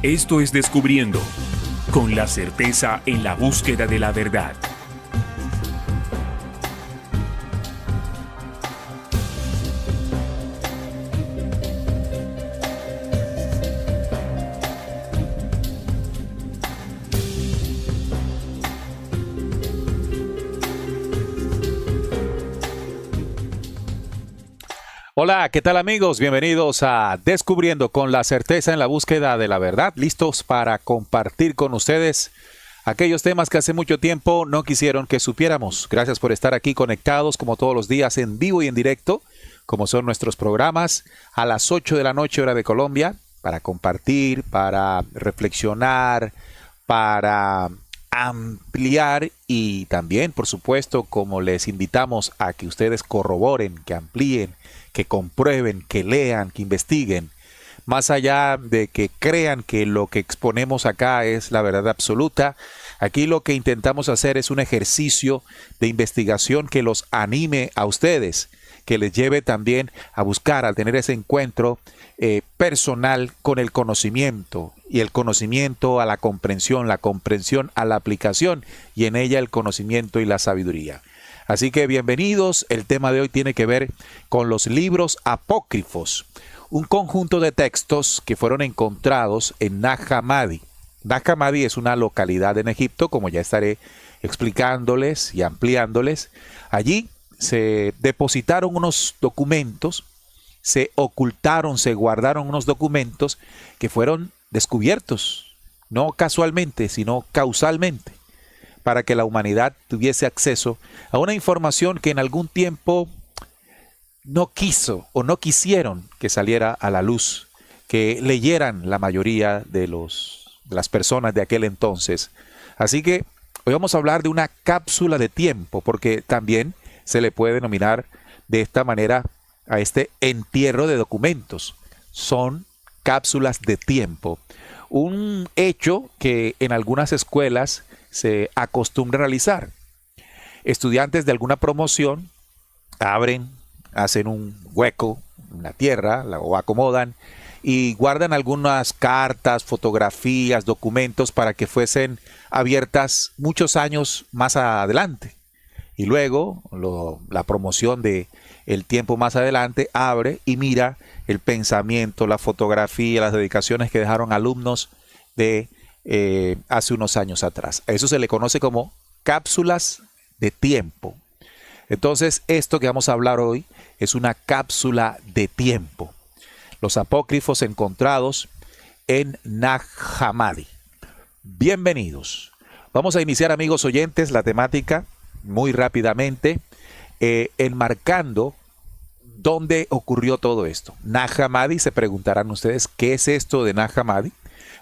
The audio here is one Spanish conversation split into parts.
Esto es Descubriendo, con la certeza en la búsqueda de la verdad. Hola, ¿qué tal amigos? Bienvenidos a Descubriendo con la certeza en la búsqueda de la verdad, listos para compartir con ustedes aquellos temas que hace mucho tiempo no quisieron que supiéramos. Gracias por estar aquí conectados como todos los días en vivo y en directo, como son nuestros programas a las 8 de la noche hora de Colombia, para compartir, para reflexionar, para ampliar y también, por supuesto, como les invitamos a que ustedes corroboren, que amplíen, que comprueben, que lean, que investiguen, más allá de que crean que lo que exponemos acá es la verdad absoluta. Aquí lo que intentamos hacer es un ejercicio de investigación que los anime a ustedes, que les lleve también a buscar, a tener ese encuentro personal con el conocimiento, y el conocimiento a la comprensión a la aplicación, y en ella el conocimiento y la sabiduría. Así que bienvenidos. El tema de hoy tiene que ver con los libros apócrifos, un conjunto de textos que fueron encontrados en Nag Hammadi. Nag Hammadi es una localidad en Egipto, como ya estaré explicándoles y ampliándoles. Allí se depositaron unos documentos, se ocultaron, se guardaron unos documentos que fueron descubiertos, no casualmente, sino causalmente, para que la humanidad tuviese acceso a una información que en algún tiempo no quiso o no quisieron que saliera a la luz, que leyeran la mayoría de las personas de aquel entonces. Así que hoy vamos a hablar de una cápsula de tiempo, porque también se le puede denominar de esta manera a este entierro de documentos. Son cápsulas de tiempo. Un hecho que en algunas escuelas se acostumbra a realizar. Estudiantes de alguna promoción abren, hacen un hueco en la tierra, o acomodan y guardan algunas cartas, fotografías, documentos para que fuesen abiertas muchos años más adelante. Y luego la promoción de el tiempo más adelante abre y mira el pensamiento, la fotografía, las dedicaciones que dejaron alumnos de hace unos años atrás. A eso se le conoce como cápsulas de tiempo. Entonces, esto que vamos a hablar hoy es una cápsula de tiempo. Los apócrifos encontrados en Nag Hammadi. Bienvenidos. Vamos a iniciar, amigos oyentes, la temática muy rápidamente, enmarcando dónde ocurrió todo esto. Nag Hammadi, se preguntarán ustedes, ¿qué es esto de Nag Hammadi?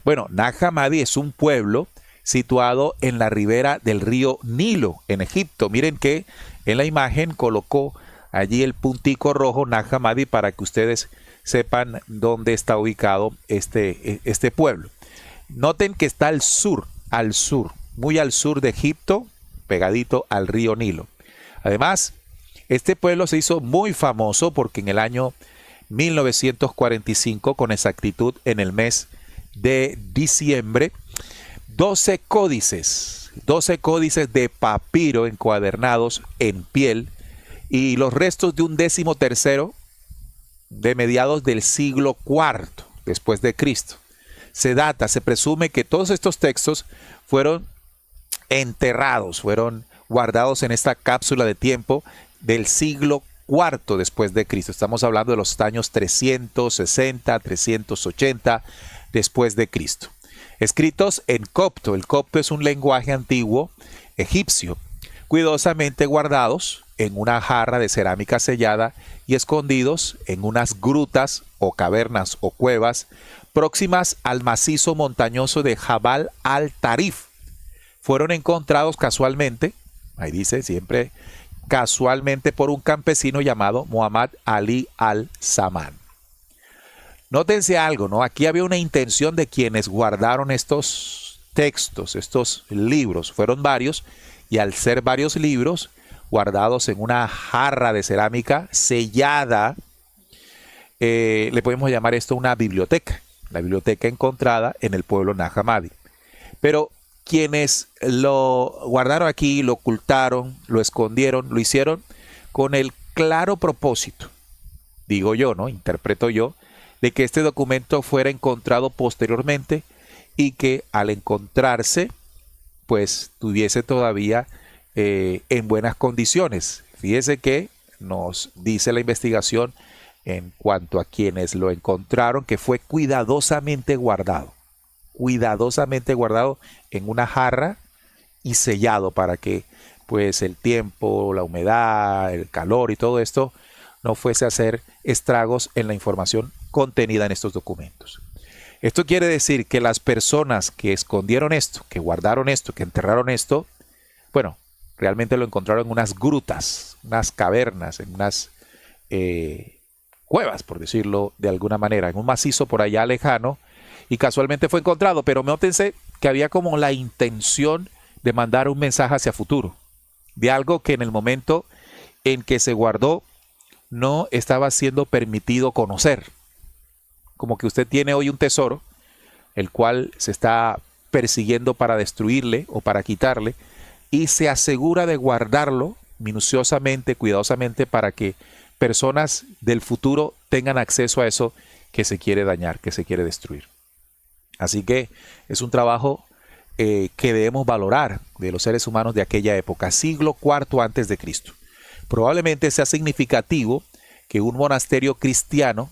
Bueno, Nag Hammadi es un pueblo situado en la ribera del río Nilo, en Egipto. Miren que en la imagen colocó allí el puntico rojo Nag Hammadi para que ustedes sepan dónde está ubicado este pueblo. Noten que está al sur, muy al sur de Egipto, pegadito al río Nilo. Además, este pueblo se hizo muy famoso porque en el año 1945, con exactitud en el mes de diciembre, 12 códices de papiro encuadernados en piel y los restos de un 13º de mediados del siglo IV después de Cristo. Se presume que todos estos textos fueron enterrados, fueron guardados en esta cápsula de tiempo del siglo IV después de Cristo. Estamos hablando de los años 360, 380 después de Cristo. Escritos en copto. El copto es un lenguaje antiguo egipcio, cuidadosamente guardados en una jarra de cerámica sellada y escondidos en unas grutas o cavernas o cuevas próximas al macizo montañoso de Jabal al-Tarif. Fueron encontrados casualmente, ahí dice siempre casualmente, por un campesino llamado Muhammad Ali al-Zaman. Nótense algo, ¿no? Aquí había una intención de quienes guardaron estos textos, estos libros. Fueron varios, y al ser varios libros guardados en una jarra de cerámica sellada, le podemos llamar esto una biblioteca. la biblioteca encontrada en el pueblo Nag Hammadi. Pero quienes lo guardaron aquí, lo ocultaron, lo escondieron, lo hicieron con el claro propósito, digo yo, ¿no? Interpreto yo, de que este documento fuera encontrado posteriormente y que al encontrarse, pues tuviese todavía en buenas condiciones. Fíjese que nos dice la investigación en cuanto a quienes lo encontraron, que fue cuidadosamente guardado en una jarra y sellado para que pues el tiempo, la humedad, el calor y todo esto no fuese a hacer estragos en la información contenida en estos documentos. Esto quiere decir que las personas que escondieron esto, que guardaron esto, que enterraron esto, bueno, realmente lo encontraron en unas grutas, unas cavernas, en unas cuevas, por decirlo de alguna manera, en un macizo por allá lejano, y casualmente fue encontrado. Pero nótense que había como la intención de mandar un mensaje hacia futuro, de algo que en el momento en que se guardó no estaba siendo permitido conocer. Como que usted tiene hoy un tesoro, el cual se está persiguiendo para destruirle o para quitarle, y se asegura de guardarlo minuciosamente, cuidadosamente, para que personas del futuro tengan acceso a eso que se quiere dañar, que se quiere destruir. Así que es un trabajo que debemos valorar de los seres humanos de aquella época, siglo IV antes de Cristo. Probablemente sea significativo que un monasterio cristiano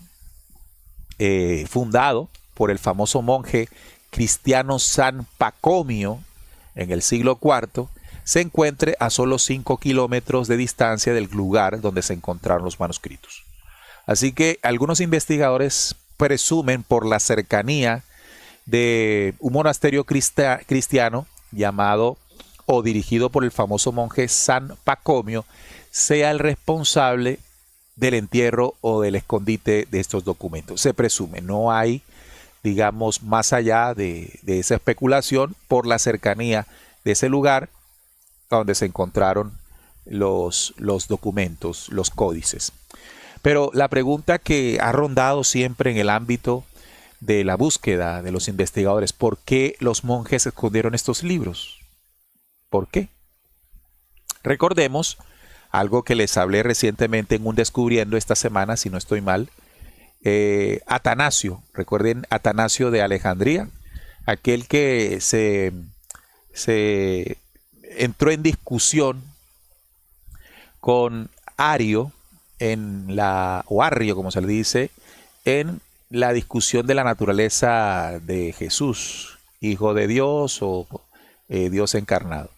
fundado por el famoso monje cristiano San Pacomio en el siglo IV se encuentre a solo 5 kilómetros de distancia del lugar donde se encontraron los manuscritos. Así que algunos investigadores presumen, por la cercanía de un monasterio cristiano llamado o dirigido por el famoso monje San Pacomio, sea el responsable del entierro o del escondite de estos documentos. Se presume, no hay, digamos, más allá de esa especulación, por la cercanía de ese lugar donde se encontraron los documentos, los códices. Pero la pregunta que ha rondado siempre en el ámbito de la búsqueda de los investigadores: ¿por qué los monjes escondieron estos libros? ¿Por qué? Recordemos algo que les hablé recientemente en un Descubriendo esta semana, si no estoy mal. Atanasio, recuerden Atanasio de Alejandría, aquel que se entró en discusión con Ario o Arrio, como se le dice, en la discusión de la naturaleza de Jesús, hijo de Dios o Dios encarnado.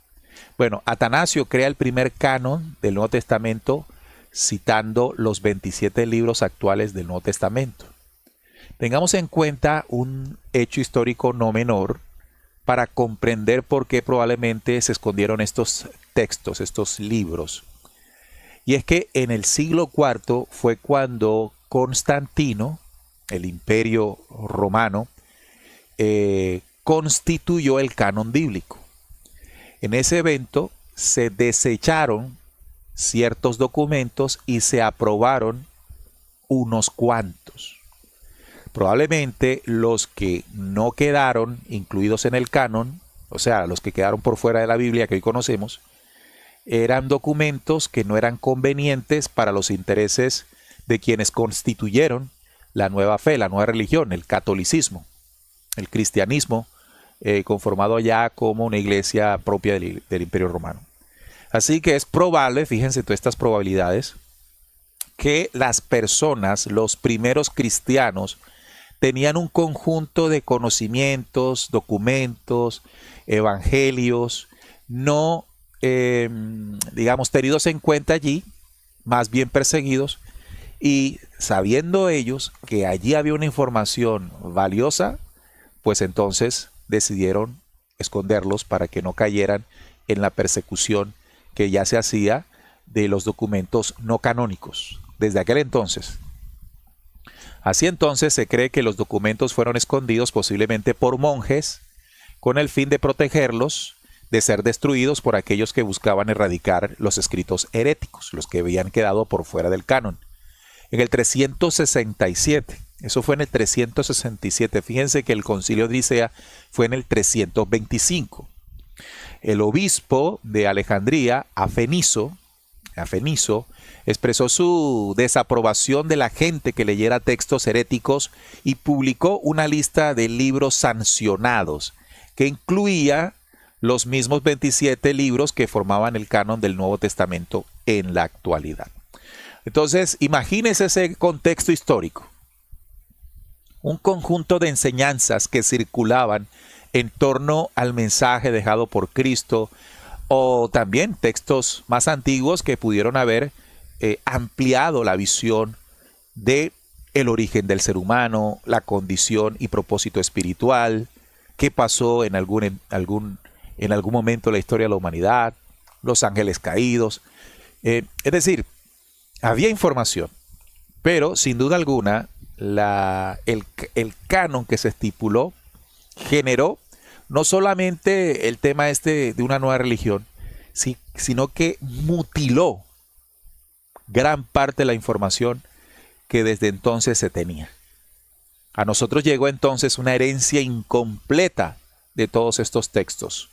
Bueno, Atanasio crea el primer canon del Nuevo Testamento citando los 27 libros actuales del Nuevo Testamento. Tengamos en cuenta un hecho histórico no menor para comprender por qué probablemente se escondieron estos textos, estos libros. Y es que en el siglo IV fue cuando Constantino, el Imperio Romano, constituyó el canon bíblico. En ese evento se desecharon ciertos documentos y se aprobaron unos cuantos. Probablemente los que no quedaron incluidos en el canon, o sea, los que quedaron por fuera de la Biblia que hoy conocemos, eran documentos que no eran convenientes para los intereses de quienes constituyeron la nueva fe, la nueva religión, el catolicismo, el cristianismo, conformado ya como una iglesia propia del Imperio Romano. Así que es probable, fíjense todas estas probabilidades, que las personas, los primeros cristianos, tenían un conjunto de conocimientos, documentos, evangelios, no, digamos, tenidos en cuenta allí, más bien perseguidos, y sabiendo ellos que allí había una información valiosa, pues entonces decidieron esconderlos para que no cayeran en la persecución que ya se hacía de los documentos no canónicos desde aquel entonces. Así entonces se cree que los documentos fueron escondidos posiblemente por monjes con el fin de protegerlos de ser destruidos por aquellos que buscaban erradicar los escritos heréticos, los que habían quedado por fuera del canon. En el 367 Eso fue en el 367. Fíjense que el concilio de Nicea fue en el 325. El obispo de Alejandría, Afeniso, expresó su desaprobación de la gente que leyera textos heréticos y publicó una lista de libros sancionados que incluía los mismos 27 libros que formaban el canon del Nuevo Testamento en la actualidad. Entonces, imagínense ese contexto histórico. Un conjunto de enseñanzas que circulaban en torno al mensaje dejado por Cristo, o también textos más antiguos que pudieron haber ampliado la visión de el origen del ser humano, la condición y propósito espiritual, qué pasó en algún momento de la historia de la humanidad, los ángeles caídos. Es decir, había información, pero sin duda alguna el canon que se estipuló generó no solamente el tema de una nueva religión, sino que mutiló gran parte de la información que desde entonces se tenía. A nosotros llegó entonces una herencia incompleta de todos estos textos.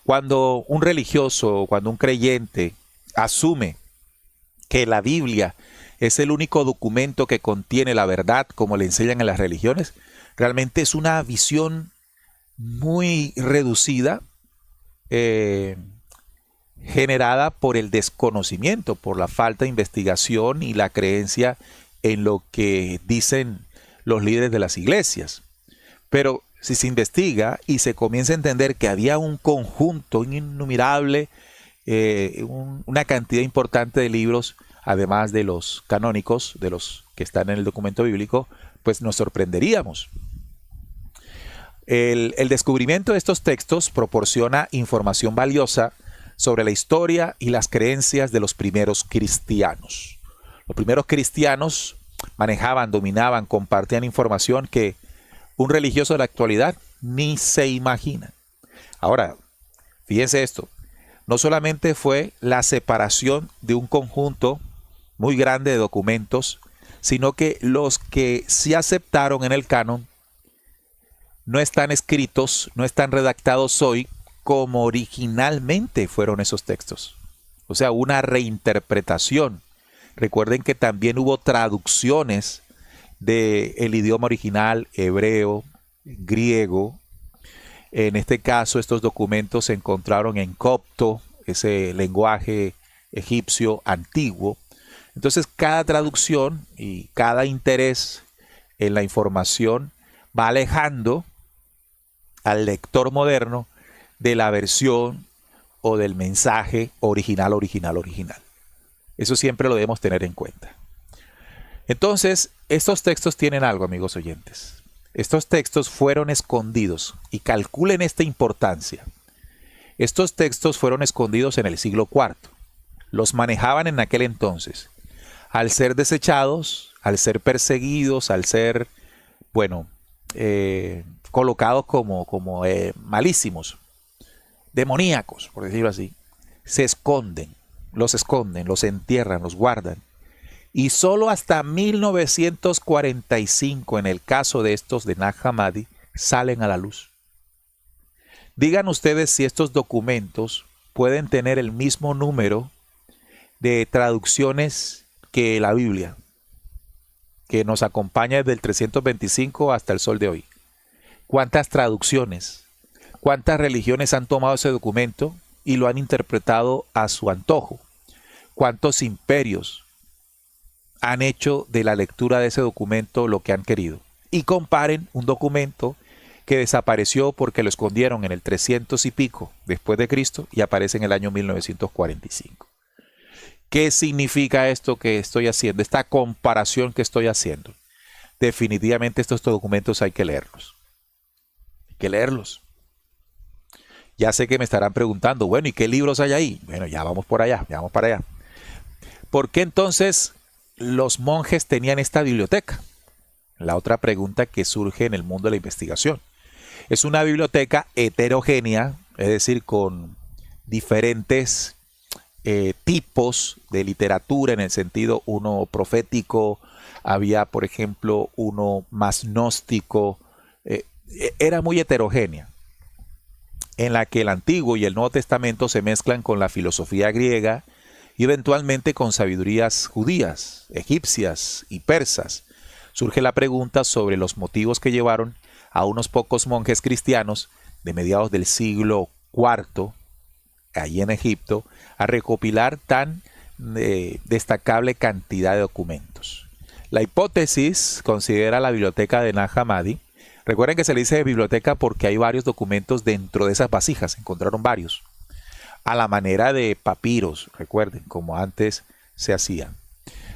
Cuando un religioso, cuando un creyente asume que la Biblia es el único documento que contiene la verdad, como le enseñan en las religiones, realmente es una visión muy reducida, generada por el desconocimiento, por la falta de investigación y la creencia en lo que dicen los líderes de las iglesias. Pero si se investiga y se comienza a entender que había un conjunto innumerable, una cantidad importante de libros, además de los canónicos, de los que están en el documento bíblico, pues nos sorprenderíamos. El descubrimiento de estos textos proporciona información valiosa sobre la historia y las creencias de los primeros cristianos. Los primeros cristianos manejaban, dominaban, compartían información que un religioso de la actualidad ni se imagina. Ahora, fíjense esto, no solamente fue la separación de un conjunto muy grande de documentos, sino que los que sí aceptaron en el canon no están escritos, no están redactados hoy como originalmente fueron esos textos. O sea, una reinterpretación. Recuerden que también hubo traducciones del idioma original, hebreo, griego. En este caso, estos documentos se encontraron en copto, ese lenguaje egipcio antiguo. Entonces, cada traducción y cada interés en la información va alejando al lector moderno de la versión o del mensaje original. Eso siempre lo debemos tener en cuenta. Entonces, estos textos tienen algo, amigos oyentes. Estos textos fueron escondidos, y calculen esta importancia. Estos textos fueron escondidos en el siglo IV. Los manejaban en aquel entonces. Al ser desechados, al ser perseguidos, al ser, colocados como malísimos, demoníacos, por decirlo así, se esconden, los entierran, los guardan. Y solo hasta 1945, en el caso de estos de Nag Hammadi, salen a la luz. Digan ustedes si estos documentos pueden tener el mismo número de traducciones que la Biblia, que nos acompaña desde el 325 hasta el sol de hoy. ¿Cuántas traducciones? ¿Cuántas religiones han tomado ese documento y lo han interpretado a su antojo? ¿Cuántos imperios han hecho de la lectura de ese documento lo que han querido? Y comparen un documento que desapareció porque lo escondieron en el 300 y pico después de Cristo y aparece en el año 1945. ¿Qué significa esto que estoy haciendo? Esta comparación que estoy haciendo. Definitivamente estos documentos hay que leerlos. Hay que leerlos. Ya sé que me estarán preguntando, bueno, ¿y qué libros hay ahí? Bueno, ya vamos por allá, ya vamos para allá. ¿Por qué entonces los monjes tenían esta biblioteca? La otra pregunta que surge en el mundo de la investigación. Es una biblioteca heterogénea, es decir, con diferentes tipos de literatura, en el sentido uno profético, había, por ejemplo, uno más gnóstico. Era muy heterogénea, en la que el Antiguo y el Nuevo Testamento se mezclan con la filosofía griega y eventualmente con sabidurías judías, egipcias y persas. Surge la pregunta sobre los motivos que llevaron a unos pocos monjes cristianos de mediados del siglo IV, allí en Egipto, a recopilar tan destacable cantidad de documentos. La hipótesis considera la biblioteca de Nag Hammadi. Recuerden que se le dice biblioteca porque hay varios documentos dentro de esas vasijas, encontraron varios, a la manera de papiros, recuerden, como antes se hacía.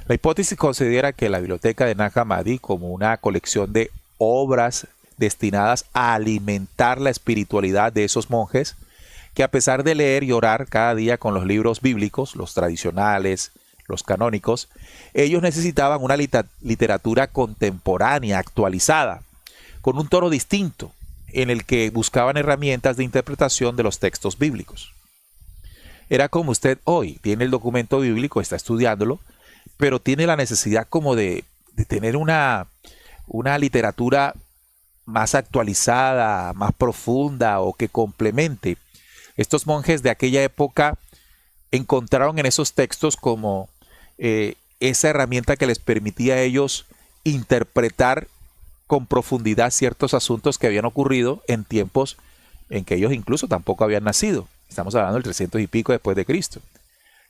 La hipótesis considera que la biblioteca de Nag Hammadi como una colección de obras destinadas a alimentar la espiritualidad de esos monjes, que a pesar de leer y orar cada día con los libros bíblicos, los tradicionales, los canónicos, ellos necesitaban una literatura contemporánea, actualizada, con un tono distinto, en el que buscaban herramientas de interpretación de los textos bíblicos. Era como usted hoy, tiene el documento bíblico, está estudiándolo, pero tiene la necesidad como de tener una literatura más actualizada, más profunda o que complemente. Estos monjes de aquella época encontraron en esos textos como esa herramienta que les permitía a ellos interpretar con profundidad ciertos asuntos que habían ocurrido en tiempos en que ellos incluso tampoco habían nacido. Estamos hablando del 300 y pico después de Cristo.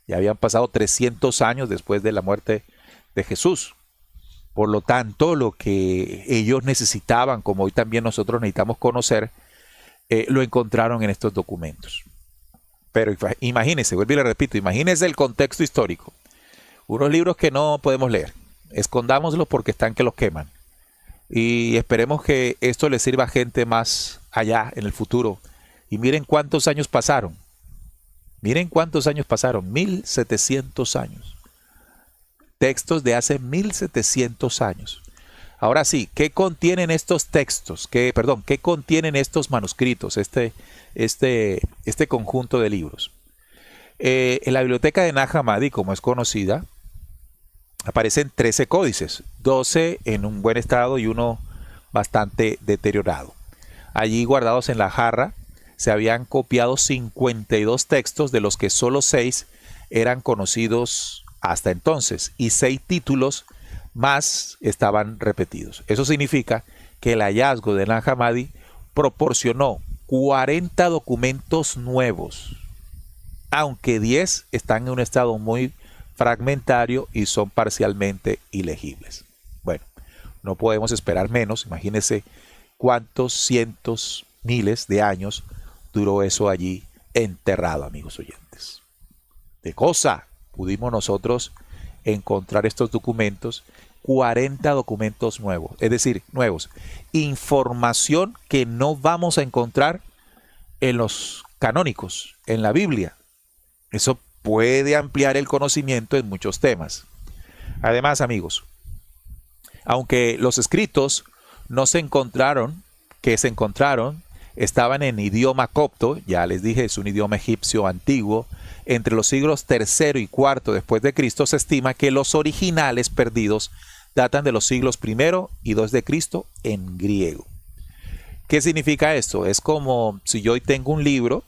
Ya habían pasado 300 años después de la muerte de Jesús. Por lo tanto, lo que ellos necesitaban, como hoy también nosotros necesitamos conocer, lo encontraron en estos documentos. Pero imagínense, vuelvo y le repito, imagínense el contexto histórico. Unos libros que no podemos leer. Escondámoslos porque están que los queman. Y esperemos que esto le sirva a gente más allá en el futuro. Y miren cuántos años pasaron. Miren cuántos años pasaron. 1700 años. Textos de hace 1700 años. Ahora sí, ¿qué contienen estos textos? ¿Qué contienen estos manuscritos? Este conjunto de libros. En la biblioteca de Nag Hammadi, como es conocida, aparecen 13 códices, 12 en un buen estado y uno bastante deteriorado. Allí guardados en la jarra se habían copiado 52 textos, de los que solo 6 eran conocidos hasta entonces y 6 títulos más estaban repetidos. Eso significa que el hallazgo de Nag Hammadi proporcionó 40 documentos nuevos, aunque 10 están en un estado muy fragmentario y son parcialmente ilegibles. Bueno, no podemos esperar menos. Imagínense cuántos cientos, miles de años duró eso allí enterrado, amigos oyentes. ¿De cosa pudimos nosotros encontrar estos documentos? 40 documentos nuevos, es decir, nuevos. Información que no vamos a encontrar en los canónicos, en la Biblia. Eso puede ampliar el conocimiento en muchos temas. Además, amigos, aunque los escritos que se encontraron, estaban en idioma copto, ya les dije, es un idioma egipcio antiguo, entre los siglos III y IV después de Cristo, se estima que los originales perdidos datan de los siglos I y II de Cristo en griego. ¿Qué significa esto? Es como si yo hoy tengo un libro,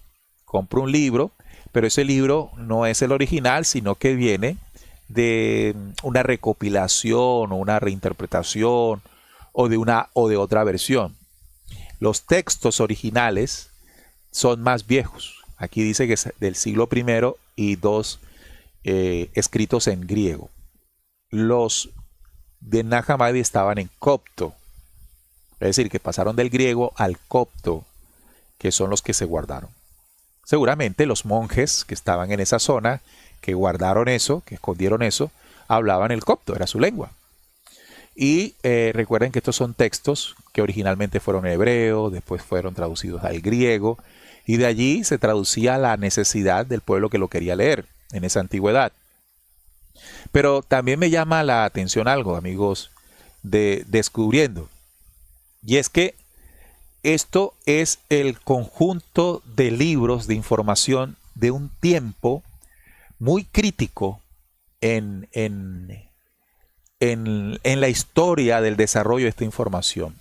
compro un libro, pero ese libro no es el original, sino que viene de una recopilación o una reinterpretación o de otra versión. Los textos originales son más viejos. Aquí dice que es del siglo I y II, escritos en griego. Los de Nag Hammadi estaban en copto, es decir, que pasaron del griego al copto, que son los que se guardaron. Seguramente los monjes que estaban en esa zona, que guardaron eso, que escondieron eso, hablaban el copto, era su lengua. Y recuerden que estos son textos que originalmente fueron en hebreo, después fueron traducidos al griego, y de allí se traducía la necesidad del pueblo que lo quería leer en esa antigüedad. Pero también me llama la atención algo, amigos, de Descubriendo, y es que esto es el conjunto de libros de información de un tiempo muy crítico en en la historia del desarrollo de esta información.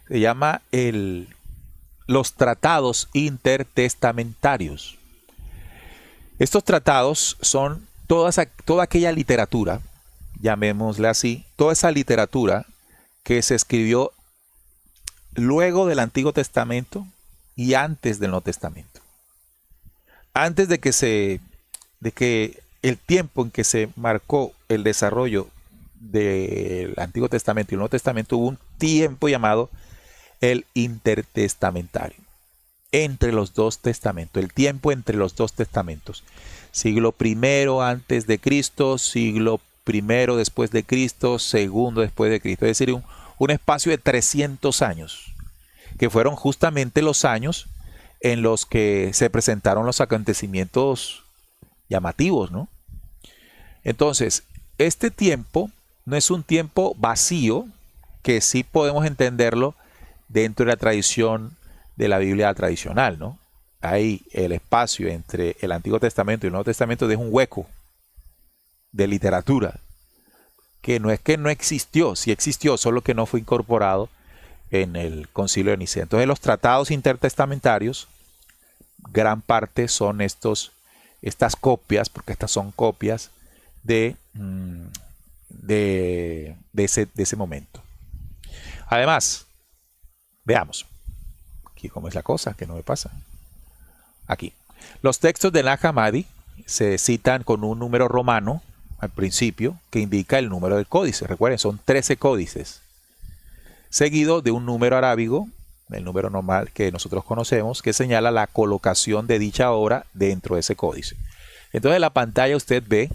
Se llama los tratados intertestamentarios. Estos tratados son toda aquella literatura, llamémosla así, toda esa literatura que se escribió luego del Antiguo Testamento y antes del Nuevo Testamento. Antes de que el tiempo en que se marcó el desarrollo del Antiguo Testamento y el Nuevo Testamento, hubo un tiempo llamado el intertestamentario, entre los dos testamentos, el tiempo entre los dos testamentos. Siglo I antes de Cristo, siglo I después de Cristo, segundo después de Cristo. Es decir, un espacio de 300 años, que fueron justamente los años en los que se presentaron los acontecimientos llamativos, ¿no? Entonces, este tiempo no es un tiempo vacío, que sí podemos entenderlo dentro de la tradición de la Biblia tradicional, ¿no? Ahí el espacio entre el Antiguo Testamento y el Nuevo Testamento deja un hueco de literatura, que no es que no existió, sí existió, solo que no fue incorporado en el Concilio de Nicea. Entonces los tratados intertestamentarios, gran parte son estas copias, porque estas son copias de ese momento. Además, veamos aquí cómo es la cosa, que no me pasa. Aquí, los textos de Nag Hammadi se citan con un número romano al principio que indica el número del códice. Recuerden, son 13 códices, seguido de un número arábigo, el número normal que nosotros conocemos, que señala la colocación de dicha obra dentro de ese códice. Entonces en la pantalla usted ve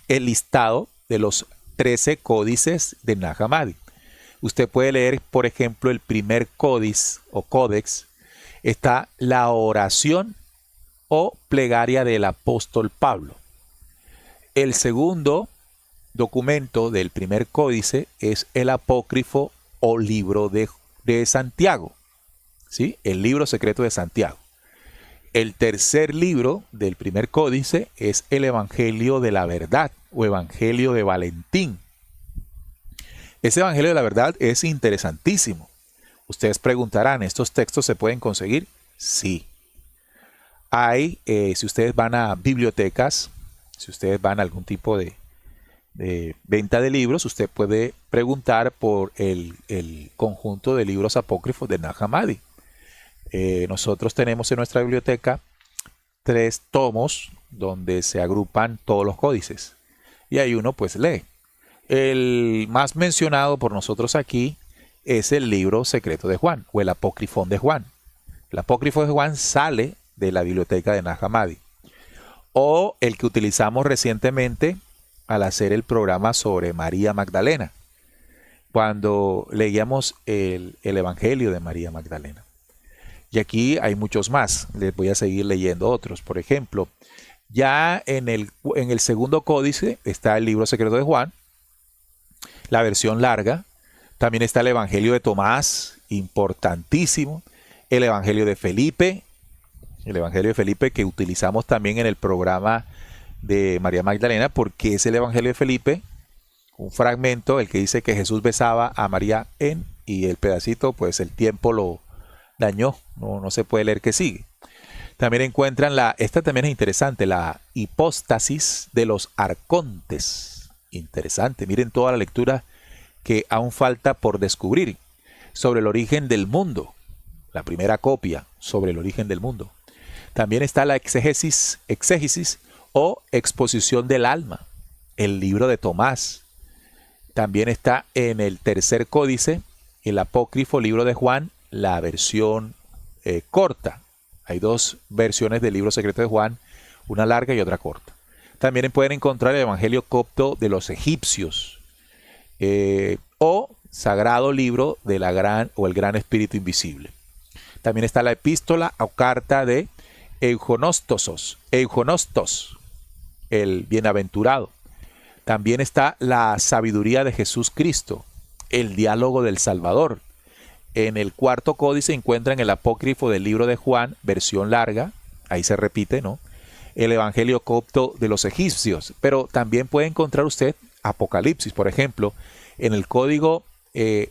el listado de los 13 códices de Nag Hammadi. Usted puede leer, por ejemplo, el primer códice o códex, está la oración o plegaria del apóstol Pablo. El segundo documento del primer códice es el apócrifo o libro de Santiago, ¿sí? El libro secreto de Santiago. El tercer libro del primer códice es el Evangelio de la Verdad o Evangelio de Valentín. Ese Evangelio de la Verdad es interesantísimo. Ustedes preguntarán, ¿estos textos se pueden conseguir? Sí. Hay, si ustedes van a bibliotecas, si ustedes van a algún tipo de venta de libros, usted puede preguntar por el conjunto de libros apócrifos de Nag Hammadi. Nosotros tenemos en nuestra biblioteca 3 tomos donde se agrupan todos los códices. Y ahí uno pues lee. El más mencionado por nosotros aquí es el libro secreto de Juan o el apócrifón de Juan. El apócrifo de Juan sale de la biblioteca de Nag Hammadi. O el que utilizamos recientemente al hacer el programa sobre María Magdalena, cuando leíamos el Evangelio de María Magdalena. Y aquí hay muchos más, les voy a seguir leyendo otros. Por ejemplo, ya en el segundo códice está el libro secreto de Juan, la versión larga. También está el Evangelio de Tomás, importantísimo. El Evangelio de Felipe, que utilizamos también en el programa de María Magdalena, porque es el Evangelio de Felipe, un fragmento, el que dice que Jesús besaba a María y el pedacito, pues el tiempo lo dañó, no se puede leer que sigue. También encuentran esta también es interesante, la hipóstasis de los arcontes. Interesante, miren toda la lectura que aún falta por descubrir sobre el origen del mundo. La primera copia sobre el origen del mundo. También está la exégesis o exposición del alma, el libro de Tomás. También está en el tercer códice, el apócrifo libro de Juan, la versión corta. Hay 2 versiones del libro secreto de Juan, una larga y otra corta. También pueden encontrar el Evangelio copto de los egipcios o Sagrado Libro de el Gran Espíritu Invisible. También está la epístola o carta de Eujonostos, el bienaventurado. También está la sabiduría de Jesús Cristo, el diálogo del Salvador. En el cuarto códice encuentran el apócrifo del libro de Juan, versión larga, ahí se repite, ¿no? El Evangelio copto de los egipcios, pero también puede encontrar usted Apocalipsis. Por ejemplo, en el código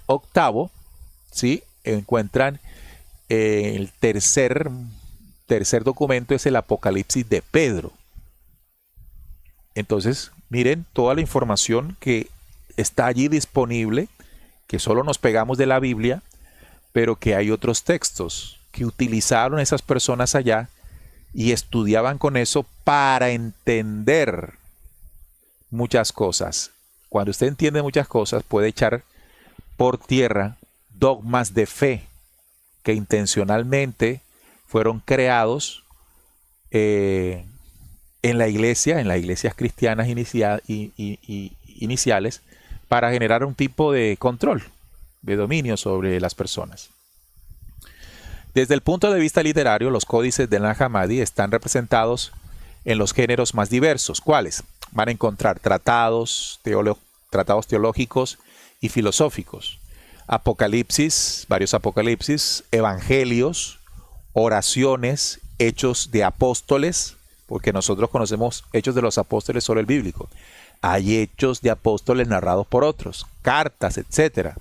octavo, ¿sí? Encuentran el tercer documento es el Apocalipsis de Pedro. Entonces, miren toda la información que está allí disponible, que solo nos pegamos de la Biblia, pero que hay otros textos que utilizaron esas personas allá y estudiaban con eso para entender muchas cosas. Cuando usted entiende muchas cosas, puede echar por tierra dogmas de fe que intencionalmente fueron creados en las iglesias cristianas iniciales, para generar un tipo de control, de dominio sobre las personas. Desde el punto de vista literario, los códices del Nag Hammadi están representados en los géneros más diversos. ¿Cuáles? Van a encontrar tratados teológicos y filosóficos, apocalipsis, varios apocalipsis, evangelios, oraciones, hechos de apóstoles, porque nosotros conocemos hechos de los apóstoles solo el bíblico. Hay hechos de apóstoles narrados por otros, cartas, etc.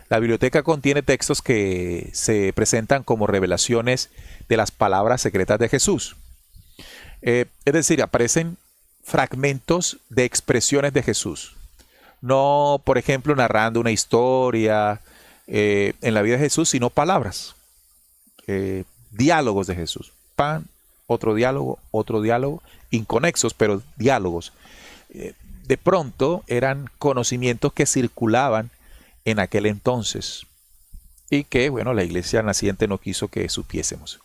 La biblioteca contiene textos que se presentan como revelaciones de las palabras secretas de Jesús. Es decir, aparecen fragmentos de expresiones de Jesús. No, por ejemplo, narrando una historia en la vida de Jesús, sino palabras, diálogos de Jesús. Otro diálogo, inconexos, pero diálogos. De pronto eran conocimientos que circulaban en aquel entonces y que, bueno, la iglesia naciente no quiso que supiésemos.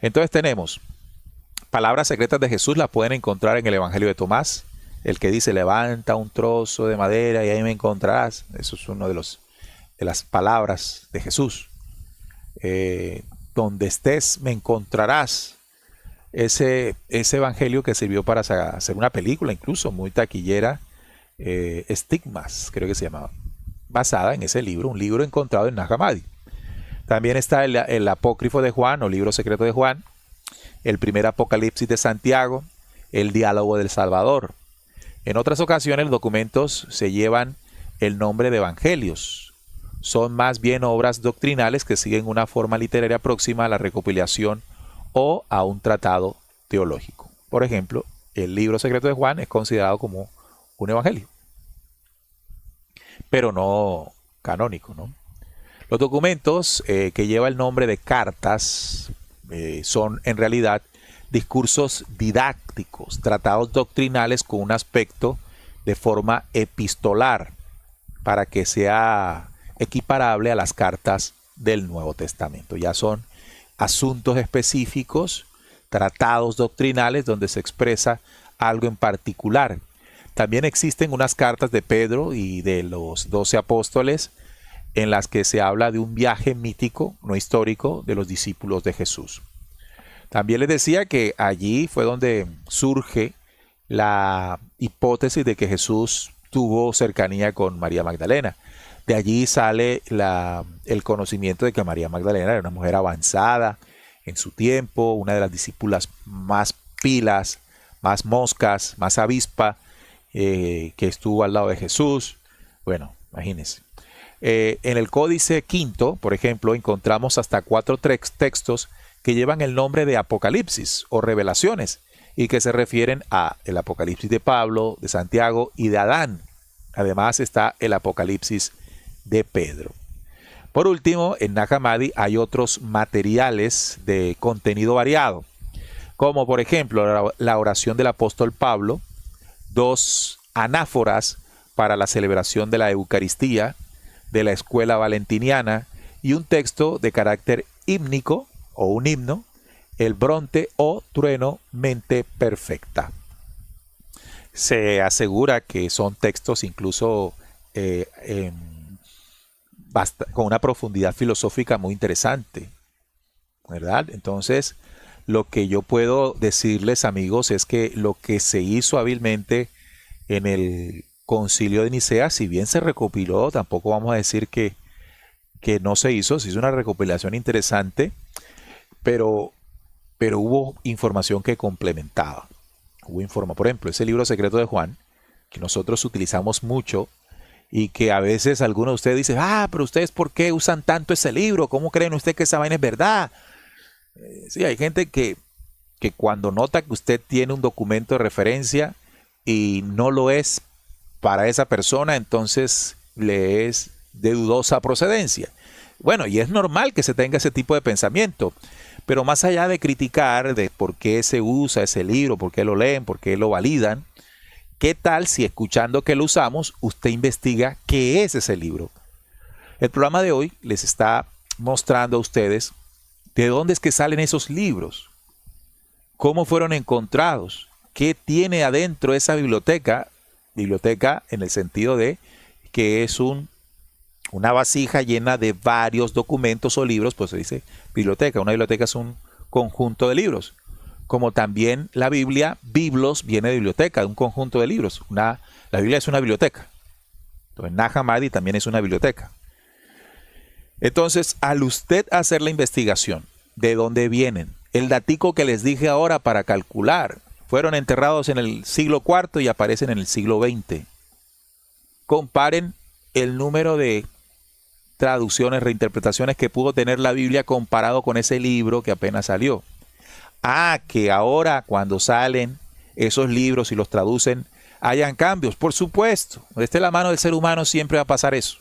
Entonces tenemos palabras secretas de Jesús, las pueden encontrar en el Evangelio de Tomás, el que dice: levanta un trozo de madera y ahí me encontrarás. Eso es uno de las palabras de Jesús. Donde estés me encontrarás. Ese evangelio que sirvió para hacer una película, incluso muy taquillera, Estigmas, creo que se llamaba, basada en ese libro, un libro encontrado en Nag Hammadi. También está el apócrifo de Juan o libro secreto de Juan, el primer Apocalipsis de Santiago, el diálogo del Salvador. En otras ocasiones, los documentos se llevan el nombre de evangelios. Son más bien obras doctrinales que siguen una forma literaria próxima a la recopilación o a un tratado teológico. Por ejemplo, el libro secreto de Juan es considerado como un evangelio, pero no canónico, ¿no? Los documentos que lleva el nombre de cartas son en realidad discursos didácticos, tratados doctrinales con un aspecto de forma epistolar, para que sea equiparable a las cartas del Nuevo Testamento. Ya son asuntos específicos, tratados doctrinales donde se expresa algo en particular. También existen unas cartas de Pedro y de los 12 apóstoles en las que se habla de un viaje mítico, no histórico, de los discípulos de Jesús. También les decía que allí fue donde surge la hipótesis de que Jesús tuvo cercanía con María Magdalena. De allí sale el conocimiento de que María Magdalena era una mujer avanzada en su tiempo, una de las discípulas más pilas, más moscas, más avispa, que estuvo al lado de Jesús. Bueno, imagínense. En el Códice Quinto, por ejemplo, encontramos hasta 4 textos que llevan el nombre de Apocalipsis o revelaciones y que se refieren a el Apocalipsis de Pablo, de Santiago y de Adán. Además está el Apocalipsis de Pedro. Por último, en Nag Hammadi hay otros materiales de contenido variado, como por ejemplo la oración del apóstol Pablo, 2 anáforas para la celebración de la Eucaristía, de la escuela valentiniana, y un texto de carácter hímnico o un himno, el Bronte o Trueno Mente Perfecta. Se asegura que son textos incluso con una profundidad filosófica muy interesante, ¿verdad? Entonces, lo que yo puedo decirles, amigos, es que lo que se hizo hábilmente en el Concilio de Nicea, si bien se recopiló, tampoco vamos a decir que no se hizo una recopilación interesante, pero hubo información que complementaba. Por ejemplo, ese libro secreto de Juan que nosotros utilizamos mucho y que a veces algunos de ustedes dicen, pero ustedes ¿por qué usan tanto ese libro? ¿Cómo creen ustedes que esa vaina es verdad? Sí, hay gente que cuando nota que usted tiene un documento de referencia y no lo es para esa persona, entonces le es de dudosa procedencia. Bueno, y es normal que se tenga ese tipo de pensamiento, pero más allá de criticar de por qué se usa ese libro, por qué lo leen, por qué lo validan, ¿qué tal si escuchando que lo usamos, usted investiga qué es ese libro? El programa de hoy les está mostrando a ustedes de dónde es que salen esos libros, cómo fueron encontrados, qué tiene adentro esa biblioteca en el sentido de que es una vasija llena de varios documentos o libros, pues se dice biblioteca. Una biblioteca es un conjunto de libros. Como también la Biblia, biblos viene de biblioteca, de un conjunto de libros. La Biblia es una biblioteca. Entonces, Nag Hammadi también es una biblioteca. Entonces, al usted hacer la investigación de dónde vienen, el datico que les dije ahora para calcular, fueron enterrados en el siglo IV y aparecen en el siglo XX. Comparen el número de traducciones, reinterpretaciones que pudo tener la Biblia comparado con ese libro que apenas salió. Que ahora cuando salen esos libros y los traducen, hayan cambios. Por supuesto, donde esté la mano del ser humano siempre va a pasar eso.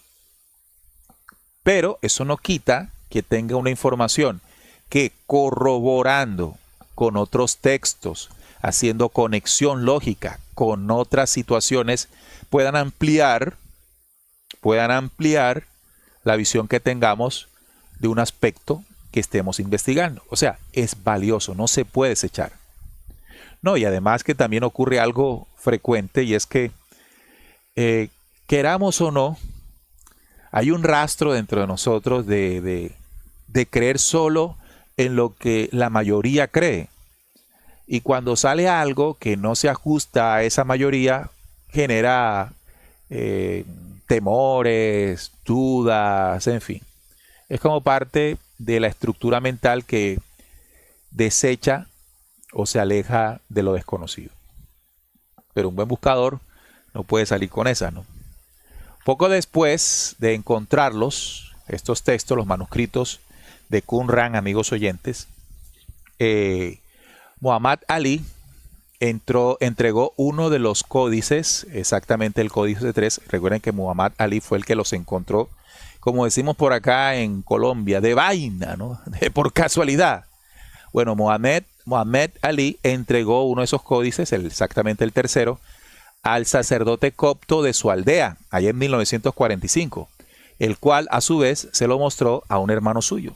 Pero eso no quita que tenga una información que corroborando con otros textos, haciendo conexión lógica con otras situaciones, puedan ampliar la visión que tengamos de un aspecto que estemos investigando. O sea, es valioso, no se puede desechar. No, y además que también ocurre algo frecuente y es que queramos o no, hay un rastro dentro de nosotros de creer solo en lo que la mayoría cree. Y cuando sale algo que no se ajusta a esa mayoría, genera temores, dudas, en fin. Es como parte de la estructura mental que desecha o se aleja de lo desconocido. Pero un buen buscador no puede salir con esa, ¿no? Poco después de encontrarlos, estos textos, los manuscritos de Qumran, amigos oyentes, Muhammad Ali entregó uno de los códices, exactamente el códice 3. Recuerden que Muhammad Ali fue el que los encontró, como decimos por acá en Colombia, de vaina, ¿no? Por casualidad. Bueno, Muhammad Ali entregó uno de esos códices, exactamente el tercero, al sacerdote copto de su aldea, allá en 1945, el cual a su vez se lo mostró a un hermano suyo,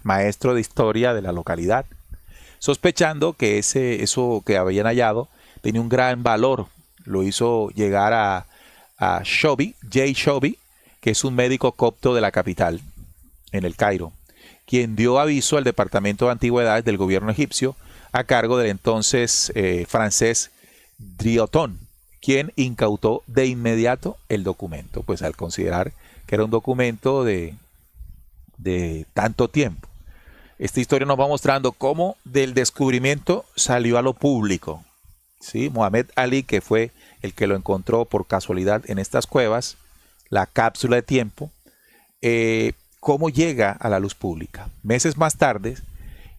maestro de historia de la localidad, sospechando que eso que habían hallado tenía un gran valor. Lo hizo llegar a Jay Shobi, que es un médico copto de la capital, en el Cairo, quien dio aviso al Departamento de Antigüedades del gobierno egipcio a cargo del entonces francés Drioton, quien incautó de inmediato el documento, pues al considerar que era un documento de tanto tiempo. Esta historia nos va mostrando cómo del descubrimiento salió a lo público. ¿Sí? Muhammad Ali, que fue el que lo encontró por casualidad en estas cuevas, la cápsula de tiempo, cómo llega a la luz pública. Meses más tarde,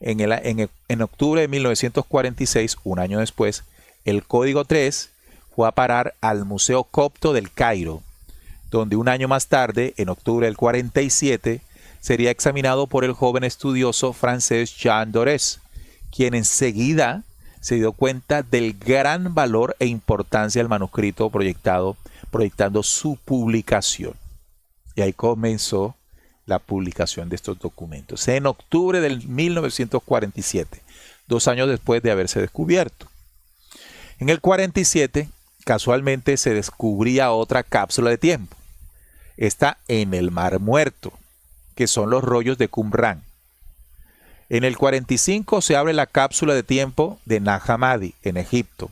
en octubre de 1946, un año después, el Código 3 fue a parar al Museo Copto del Cairo, donde un año más tarde, en octubre del 47, sería examinado por el joven estudioso francés Jean Dorés, quien enseguida se dio cuenta del gran valor e importancia del manuscrito proyectando su publicación. Y ahí comenzó la publicación de estos documentos, en octubre del 1947, 2 años después de haberse descubierto. En el 47, casualmente se descubría otra cápsula de tiempo. Esta en el Mar Muerto, que son los rollos de Qumran. En el 45 se abre la cápsula de tiempo de Nag Hammadi en Egipto.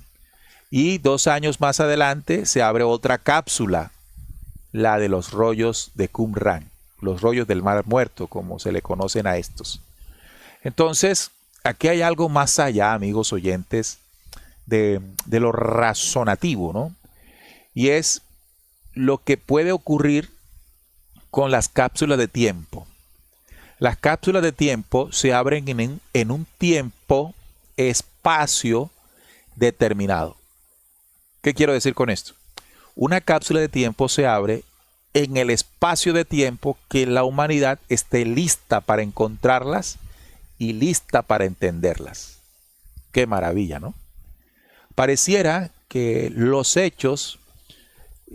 Y 2 años más adelante se abre otra cápsula, la de los rollos de Qumran, los rollos del Mar Muerto, como se le conocen a estos. Entonces, aquí hay algo más allá, amigos oyentes, de lo razonativo, ¿no? y es lo que puede ocurrir con las cápsulas de tiempo. Las cápsulas de tiempo se abren en un tiempo, espacio determinado. ¿Qué quiero decir con esto? Una cápsula de tiempo se abre en el espacio de tiempo que la humanidad esté lista para encontrarlas y lista para entenderlas. Qué maravilla, ¿no? Pareciera que los hechos,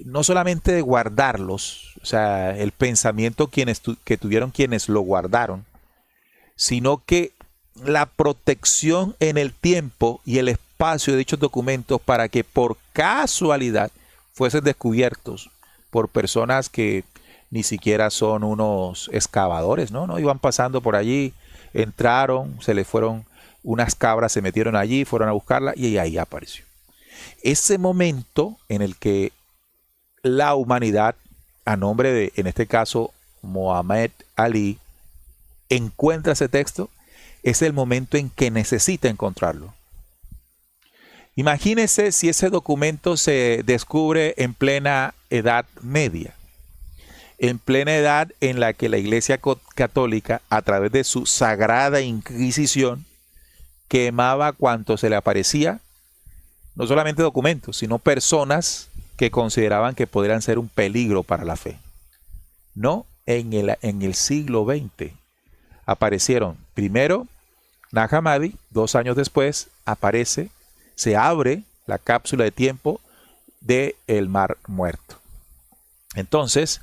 no solamente de guardarlos, o sea, el pensamiento que tuvieron quienes lo guardaron, sino que la protección en el tiempo y el espacio de dichos documentos para que por casualidad fuesen descubiertos por personas que ni siquiera son unos excavadores, ¿no? Iban pasando por allí, entraron, se les fueron unas cabras, se metieron allí, fueron a buscarla y ahí apareció. Ese momento en el que la humanidad, a nombre de, en este caso, Muhammad Ali, encuentra ese texto, es el momento en que necesita encontrarlo. Imagínese si ese documento se descubre en plena Edad Media, en plena edad en la que la Iglesia Católica, a través de su Sagrada Inquisición, quemaba cuanto se le aparecía, no solamente documentos, sino personas que consideraban que podrían ser un peligro para la fe. No, en el siglo XX aparecieron primero Nag Hammadi, 2 años después aparece, se abre la cápsula de tiempo del Mar Muerto. Entonces,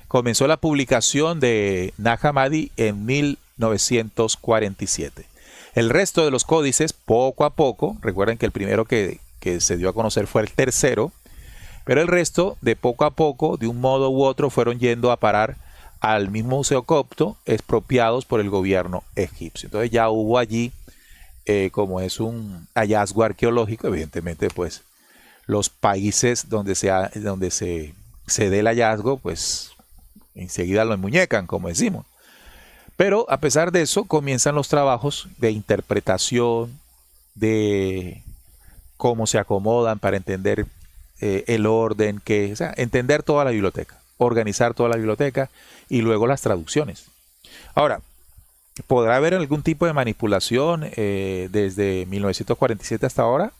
comenzó la publicación de Nag Hammadi en 1947. El resto de los códices, poco a poco, recuerden que el primero que se dio a conocer fue el tercero, pero el resto, de poco a poco, de un modo u otro, fueron yendo a parar al mismo Museo Copto, expropiados por el gobierno egipcio. Entonces ya hubo allí, como es un hallazgo arqueológico, evidentemente, pues los países donde se dé el hallazgo, pues enseguida lo enmuñecan, como decimos. Pero a pesar de eso, comienzan los trabajos de interpretación, de cómo se acomodan para entender el orden, o sea, entender toda la biblioteca, organizar toda la biblioteca y luego las traducciones. Ahora, ¿podrá haber algún tipo de manipulación desde 1947 hasta ahora?